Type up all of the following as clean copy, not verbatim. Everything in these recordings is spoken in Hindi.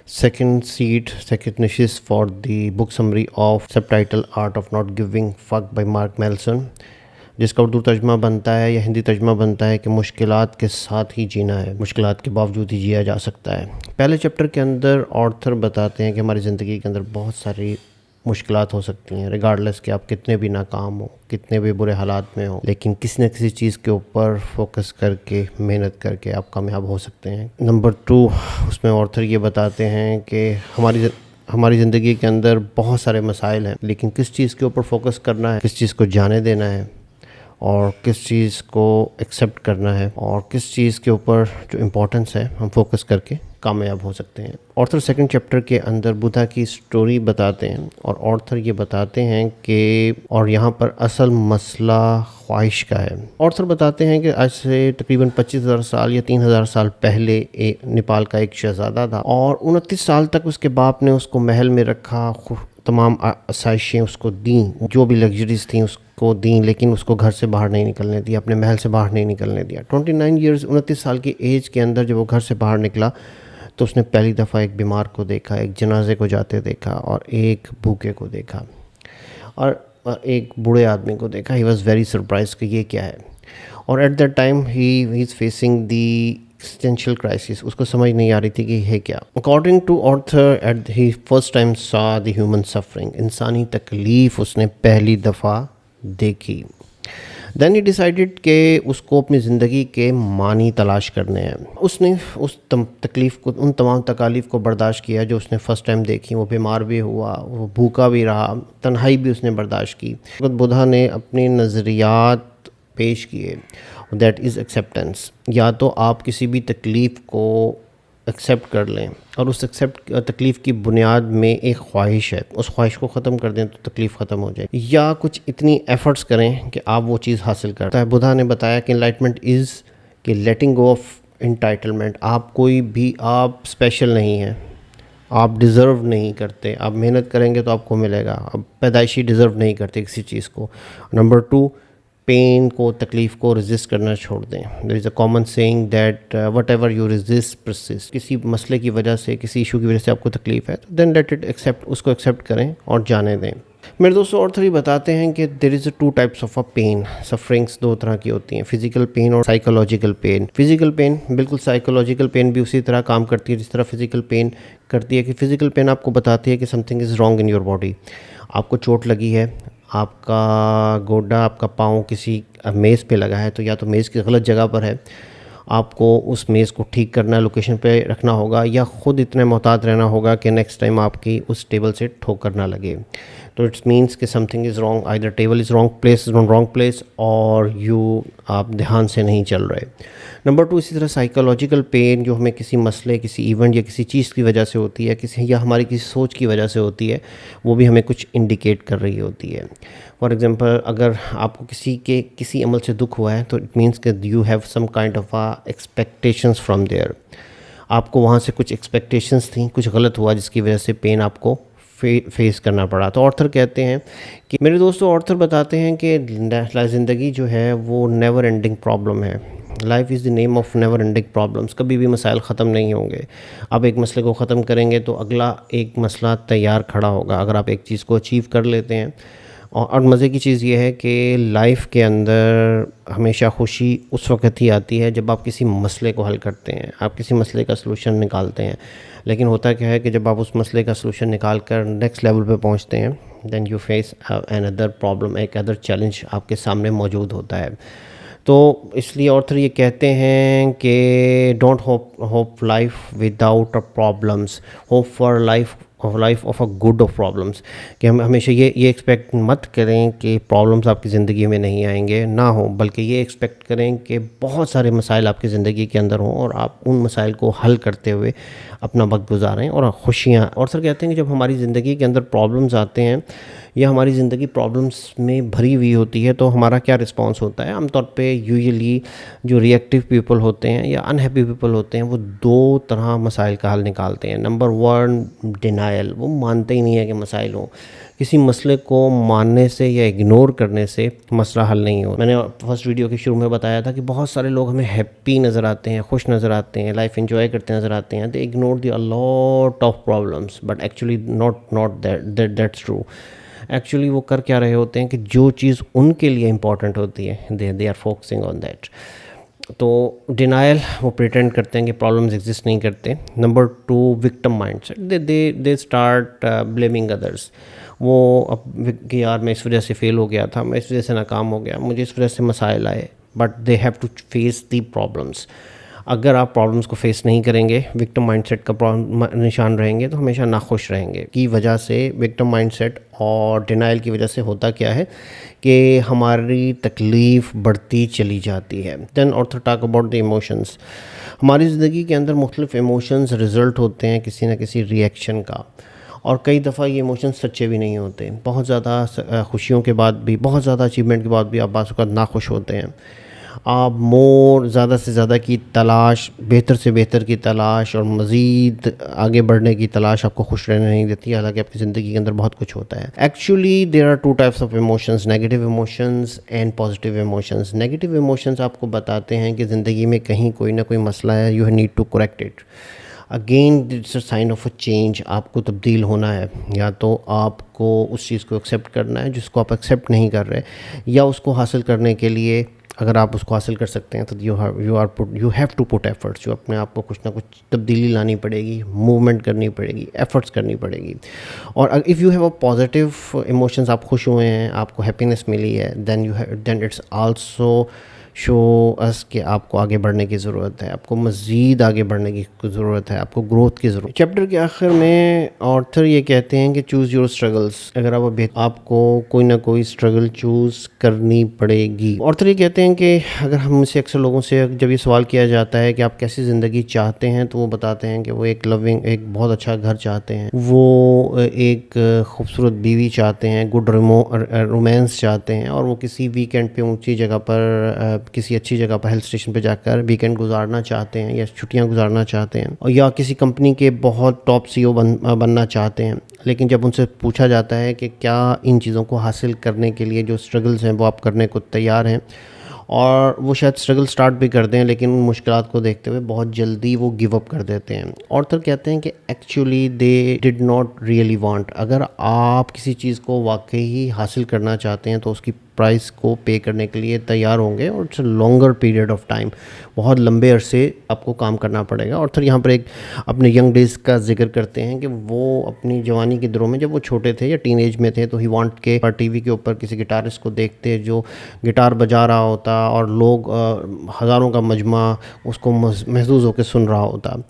second niches for the book summary of subtitle Art of Not Giving Fuck by Mark Manson, जिसका उर्दू तर्जमा बनता है या हिंदी तर्जमा बनता है कि मुश्किलात के साथ ही जीना है, मुश्किलात के बावजूद ही जिया जा सकता है। पहले चैप्टर के अंदर ऑथर बताते हैं कि हमारी ज़िंदगी के अंदर बहुत सारी मुश्किलात हो सकती हैं, रिगार्डलेस कि आप कितने भी नाकाम हो, कितने भी बुरे हालात में हो, लेकिन किसी न किसी चीज़ के ऊपर फोकस करके, मेहनत करके आप कामयाब हो सकते हैं। नंबर 2, उसमें ऑथर ये बताते हैं कि हमारी ज़िंदगी के अंदर बहुत सारे मसाइल हैं, लेकिन किस चीज़ के ऊपर फोकस करना है, किस चीज़ को जाने देना है और किस चीज़ को एक्सेप्ट करना है और किस चीज़ के ऊपर जो इम्पोर्टेंस है हम फोकस करके कामयाब हो सकते हैं। ऑथर सेकंड चैप्टर के अंदर बुद्धा की स्टोरी बताते हैं और ऑथर ये बताते हैं कि और यहाँ पर असल मसला ख्वाहिश का है। ऑथर बताते हैं कि आज से तकरीबन 25,000 साल या 3,000 साल पहले नेपाल का एक शहज़ादा था और 29 साल तक उसके बाप ने उसको महल में रखा, तमाम आसाइशें उसको दी, जो भी लग्जरीज थी उसको दी, लेकिन उसको घर से बाहर नहीं निकलने दिया, अपने महल से बाहर नहीं निकलने दिया। 29 ईयर्स 29 साल की एज के अंदर जब वो घर से बाहर निकला तो उसने पहली दफ़ा एक बीमार को देखा, एक जनाजे को जाते देखा और एक भूखे को देखा और एक बूढ़े आदमी को देखा। ही वॉज़ वेरी सरप्राइज कि ये क्या है। और at that time he is facing the existential crisis, उसको समझ नहीं आ रही थी कि है क्या। According to author at he first time saw the human suffering, इंसानी तकलीफ़ उसने पहली दफ़ा देखी। देन ही डिसाइडेड कि उसको अपनी ज़िंदगी के मानी तलाश करने हैं। उसने उस तकलीफ़ को, उन तमाम तकालीफ़ को बर्दाश्त किया जो उसने फ़र्स्ट टाइम देखी। वो बीमार भी हुआ, वो भूखा भी रहा, तन्हाई भी उसने बर्दाश्त की। बुद्धा ने अपने नज़रियात पेश किए, दैट इज़ एक्सेप्टेंस। या तो आप किसी भी तकलीफ़ को एक्सेप्ट कर लें और उस तकलीफ़ की बुनियाद में एक ख्वाहिश है, उस ख्वाहिश को ख़त्म कर दें तो तकलीफ़ ख़त्म हो जाए, या कुछ इतनी एफ़र्ट्स करें कि आप वो चीज़ हासिल करता है। बुद्धा ने बताया कि एनलाइटमेंट इज़ कि लेटिंग गो ऑफ इंटाइटलमेंट। आप कोई भी, आप स्पेशल नहीं हैं, आप डिज़र्व नहीं करते, आप मेहनत करेंगे तो आपको मिलेगा, आप पैदाइशी डिज़र्व नहीं करते किसी चीज़ को। नंबर 2, पेन को, तकलीफ़ को रेजिस्ट करना छोड़ दें। There is a common saying that whatever you resist persist. किसी मसले की वजह से, किसी इशू की वजह से आपको तकलीफ़ है तो देन लेट इट एक्सेप्ट, उसको एक्सेप्ट करें और जाने दें। मेरे दोस्तों ऑथर ये बताते हैं कि there is 2 types of a pain, sufferings 2 तरह की होती हैं, फिजिकल पेन और साइकोलॉजिकल पेन। फिजिकल पेन बिल्कुल साइकोलॉजिकल पेन भी उसी तरह काम करती है जिस तरह फिजिकल पेन करती है। कि फिजिकल पेन आपको बताती है कि something is wrong in your body, आपको चोट लगी है, आपका गोडा, आपका पाँव किसी मेज़ पे लगा है तो या तो मेज़ की गलत जगह पर है, आपको उस मेज़ को ठीक करना, लोकेशन पे रखना होगा, या ख़ुद इतने मोहतात रहना होगा कि नेक्स्ट टाइम आपकी उस टेबल से ठोकर ना लगे। तो इट्स मीन्स कि something is wrong, either table is wrong, place is wrong place, और आप ध्यान से नहीं चल रहे। नंबर 2, इसी तरह साइकोलॉजिकल पेन जो हमें किसी मसले, किसी इवेंट या किसी चीज़ की वजह से होती है, या हमारी किसी सोच की वजह से होती है, वो भी हमें कुछ इंडिकेट कर रही होती है। फॉर एग्ज़ाम्पल, अगर आपको किसी अमल से दुख हुआ है तो इट मीन्स कि you have some kind of expectations from there. आपको वहाँ से कुछ एक्सपेक्टेशंस थी, कुछ गलत हुआ जिसकी वजह से पेन आपको फेस करना पड़ा। तो ऑथर कहते हैं कि मेरे दोस्तों, ऑथर बताते हैं कि ज़िंदगी जो है वो नेवर एंडिंग प्रॉब्लम है। Life is the name of never ending problems. कभी भी मसाइल ख़त्म नहीं होंगे। आप एक मसले को ख़त्म करेंगे तो अगला एक मसला तैयार खड़ा होगा, अगर आप एक चीज़ को अचीव कर लेते हैं। और मज़े की चीज़ ये है कि लाइफ के अंदर हमेशा खुशी उस वक्त ही आती है जब आप किसी मसले को हल करते हैं, आप किसी मसले का सलूशन निकालते हैं। लेकिन होता क्या है कि जब आप उस मसले का सलूशन निकाल कर नेक्स्ट लेवल पे पहुंचते हैं, then you face another problem, एक अदर चैलेंज आपके सामने मौजूद होता है। तो इसलिए ऑथर ये कहते हैं कि don't hope life without a problems, hope for life of a good of problems. कि हम हमेशा ये एक्सपेक्ट मत करें कि प्रॉब्लम्स आपकी ज़िंदगी में नहीं आएंगे, ना हो, बल्कि ये एक्सपेक्ट करें कि बहुत सारे मसाइल आपकी ज़िंदगी के अंदर हों और आप उन मसाइल को हल करते हुए अपना वक्त गुजारें और खुशियाँ। और सर कहते हैं कि जब हमारी ज़िंदगी के अंदर प्रॉब्लम्स आते हैं या हमारी ज़िंदगी प्रॉब्लम्स में भरी हुई होती है तो हमारा क्या रिस्पॉन्स होता है। आमतौर पे यूजुअली जो रिएक्टिव पीपल होते हैं या अनहैप्पी पीपल होते हैं वो 2 तरह मसाइल का हल निकालते हैं। नंबर 1, डिनायल, वो मानते ही नहीं है कि मसाइल हों। किसी मसले को मानने से या इग्नोर करने से मसला हल नहीं हो। मैंने फर्स्ट वीडियो के शुरू में बताया था कि बहुत सारे लोग हमें हैप्पी नज़र आते हैं, खुश नज़र आते हैं, लाइफ एंजॉय करते नज़र आते हैं। दे ignore the lot of problems, but actually not that's true. Actually वो कर क्या रहे होते हैं कि जो चीज़ उनके लिए इम्पॉर्टेंट होती है they are focusing on that. तो डिनायल, वो प्रिटेंड करते हैं कि प्रॉब्लम्स एग्जिस्ट नहीं करते। Number 2, victim mindset, they start blaming others. वो अब कि यार मैं इस वजह से फेल हो गया था, मैं इस वजह से नाकाम हो गया, मुझे इस वजह से मसाइल आए, but they have to face the problems. अगर आप प्रॉब्लम्स को फेस नहीं करेंगे, विक्टिम माइंडसेट का निशान रहेंगे, तो हमेशा नाखुश रहेंगे। की वजह से विक्टिम माइंडसेट और डिनाइल की वजह से होता क्या है कि हमारी तकलीफ़ बढ़ती चली जाती है। Then author talk about the emotions. हमारी ज़िंदगी के अंदर मुख्तलिफ इमोशंस रिज़ल्ट होते हैं किसी न किसी रिएक्शन का, और कई दफ़ा ये इमोशंस सच्चे भी नहीं होते। बहुत ज़्यादा खुशियों के बाद भी, बहुत ज़्यादा अचीवमेंट के बाद भी आप बाज़ औक़ात नाखुश होते हैं। आप ज़्यादा से ज़्यादा की तलाश, बेहतर से बेहतर की तलाश और मज़ीद आगे बढ़ने की तलाश आपको खुश रहने नहीं देती, हालांकि आपकी ज़िंदगी के अंदर बहुत कुछ होता है। Actually there are 2 types of emotions, negative emotions and positive emotions. Negative emotions आपको बताते हैं कि ज़िंदगी में कहीं कोई ना कोई मसला है, you need to correct it. Again it's a sign of a change. आपको तब्दील होना है, या तो आपको उस चीज़ को एक्सेप्ट करना है जिसको आप एक्सेप्ट नहीं कर रहे, या उसको हासिल करने के लिए अगर आप उसको हासिल कर सकते हैं तो you have to put efforts. जो अपने आप को कुछ ना कुछ तब्दीली लानी पड़ेगी, मूवमेंट करनी पड़ेगी, एफर्ट्स करनी पड़ेगी। और if you have a positive emotions, आप खुश हुए हैं, आपको हैप्पीनेस मिली है, then it's also show us कि आपको आगे बढ़ने की ज़रूरत है, आपको मज़ीद आगे बढ़ने की ज़रूरत है, आपको ग्रोथ की ज़रूरत। चैप्टर के आखिर में ऑथर ये कहते हैं कि चूज़ योर स्ट्रगल्स। अगर आपको कोई ना कोई स्ट्रगल चूज़ करनी पड़ेगी। ऑथर ये कहते हैं कि अगर हमसे अक्सर लोगों से जब ये सवाल किया जाता है कि आप कैसी ज़िंदगी चाहते हैं, तो वो बताते हैं कि वो एक बहुत अच्छा घर चाहते हैं, वो एक खूबसूरत बीवी चाहते हैं, गुड रोमांस चाहते हैं, और वो किसी वीकेंड पे ऊंची जगह पर, किसी अच्छी जगह पर, हिल स्टेशन पे जाकर वीकेंड गुजारना चाहते हैं या छुट्टियां गुजारना चाहते हैं, और या किसी कंपनी के बहुत टॉप सीईओ बनना चाहते हैं। लेकिन जब उनसे पूछा जाता है कि क्या इन चीज़ों को हासिल करने के लिए जो स्ट्रगल्स हैं वो आप करने को तैयार हैं, और वो शायद स्ट्रगल स्टार्ट भी कर दें, लेकिन उन मुश्किलात को देखते हुए बहुत जल्दी वो गिव अप कर देते हैं। ऑथर कहते हैं कि actually they did not really want. अगर आप किसी चीज़ को वाकई हासिल करना चाहते हैं तो उसकी प्राइस को पे करने के लिए तैयार होंगे, और it's a longer period of time, बहुत लंबे अरसे आपको काम करना पड़ेगा। और फिर यहाँ पर एक अपने यंग डेज़ का जिक्र करते हैं कि वो अपनी जवानी के दिनों में जब वो छोटे थे या टीन एज में थे, तो ही वांट के टीवी के ऊपर किसी गिटारिस्ट को देखते जो गिटार बजा रहा होता, और लोग हज़ारों का मजमा उसको महसूस होकर सुन रहा होता,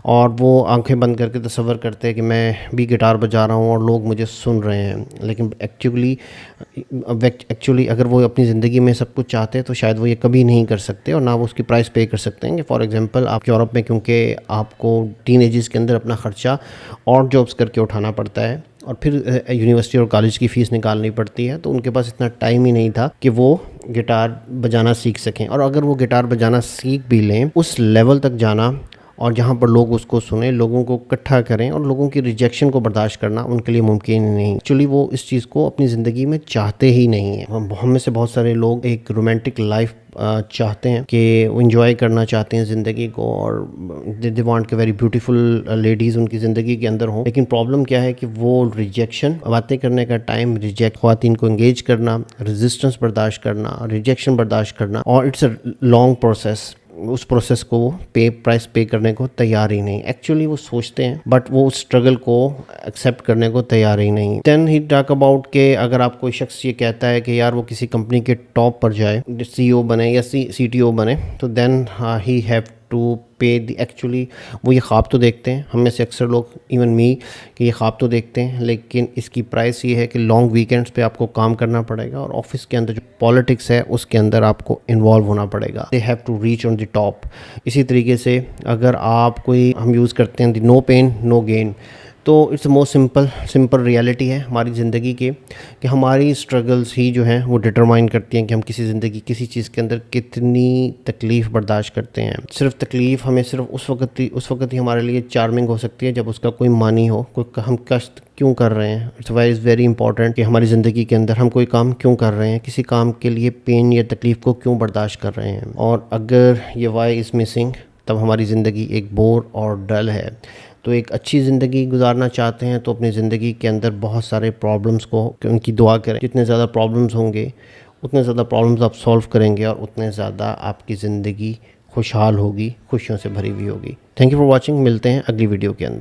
और वो आंखें बंद करके तसव्वुर करते कि मैं भी गिटार बजा रहा हूँ और लोग मुझे सुन रहे हैं। लेकिन एक्चुअली अगर वो अपनी ज़िंदगी में सब कुछ चाहते तो शायद वो ये कभी नहीं कर सकते, और ना वो उसकी प्राइस पे कर सकते हैं। फॉर एग्जांपल, आप यूरोप में, क्योंकि आपको टीनेजर्स के अंदर अपना ख़र्चा और जॉब्स करके उठाना पड़ता है, और फिर यूनिवर्सिटी और कॉलेज की फ़ीस निकालनी पड़ती है, तो उनके पास इतना टाइम ही नहीं था कि वो गिटार बजाना सीख सकें। और अगर वो गिटार बजाना सीख भी लें, उस लेवल तक जाना और जहाँ पर लोग उसको सुने, लोगों को इकट्ठा करें और लोगों की रिजेक्शन को बर्दाश्त करना उनके लिए मुमकिन ही नहीं। एक्चुअली वो इस चीज़ को अपनी ज़िंदगी में चाहते ही नहीं है। हम में से बहुत सारे लोग एक रोमांटिक लाइफ चाहते हैं, कि वो इंजॉय करना चाहते हैं ज़िंदगी को, और दे वांट के वेरी ब्यूटीफुल लेडीज़ उनकी ज़िंदगी के अंदर हों। लेकिन प्रॉब्लम क्या है कि वो रिजेक्शन, बातें करने का टाइम, ख़वातीन को इंगेज करना, रेजिस्टेंस बर्दाश्त करना, रिजेक्शन बर्दाश्त करना, और इट्स अ लॉन्ग प्रोसेस। उस प्रोसेस को प्राइस पे करने को तैयार ही नहीं। एक्चुअली वो सोचते हैं, बट वो उस स्ट्रगल को एक्सेप्ट करने को तैयार ही नहीं। देन ही टॉक अबाउट के अगर आप कोई शख्स ये कहता है कि यार वो किसी कंपनी के टॉप पर जाए, सीईओ बने या सीटीओ बने, तो देन ही हैव टू पे द, एक्चुअली वो ये ख्वाब तो देखते हैं, हम में से अक्सर लोग, इवन मी, कि ये ख्वाब तो देखते हैं, लेकिन इसकी प्राइस ये है कि लॉन्ग वीकेंड्स पे आपको काम करना पड़ेगा, और ऑफिस के अंदर जो पॉलिटिक्स है उसके अंदर आपको इन्वॉल्व होना पड़ेगा। They have to reach on the top. इसी तरीके से अगर आप कोई, हम यूज़ करते हैं the no pain no gain, तो इट्स मोस्ट सिंपल रियलिटी है हमारी ज़िंदगी के, कि हमारी स्ट्रगल्स ही जो हैं वो डिटरमाइन करती हैं कि हम किसी किसी चीज़ के अंदर कितनी तकलीफ़ बर्दाश्त करते हैं। सिर्फ तकलीफ़ हमें सिर्फ उस वक्त ही हमारे लिए चार्मिंग हो सकती है जब उसका कोई मानी हो, कोई हम कष्ट क्यों कर रहे हैं। इट्स वेरी इंपॉर्टेंट कि हमारी ज़िंदगी के अंदर हम कोई काम क्यों कर रहे हैं, किसी काम के लिए पेन या तकलीफ़ को क्यों बर्दाश्त कर रहे हैं। और अगर ये वाई इज़ मिसिंग तब हमारी ज़िंदगी एक बोर और डल है। तो एक अच्छी ज़िंदगी गुजारना चाहते हैं तो अपनी ज़िंदगी के अंदर बहुत सारे प्रॉब्लम्स को उनकी दुआ करें। जितने ज़्यादा प्रॉब्लम्स होंगे उतने ज़्यादा प्रॉब्लम्स आप सॉल्व करेंगे और उतने ज़्यादा आपकी ज़िंदगी खुशहाल होगी, खुशियों से भरी हुई होगी। Thank you for watching. मिलते हैं अगली वीडियो के अंदर।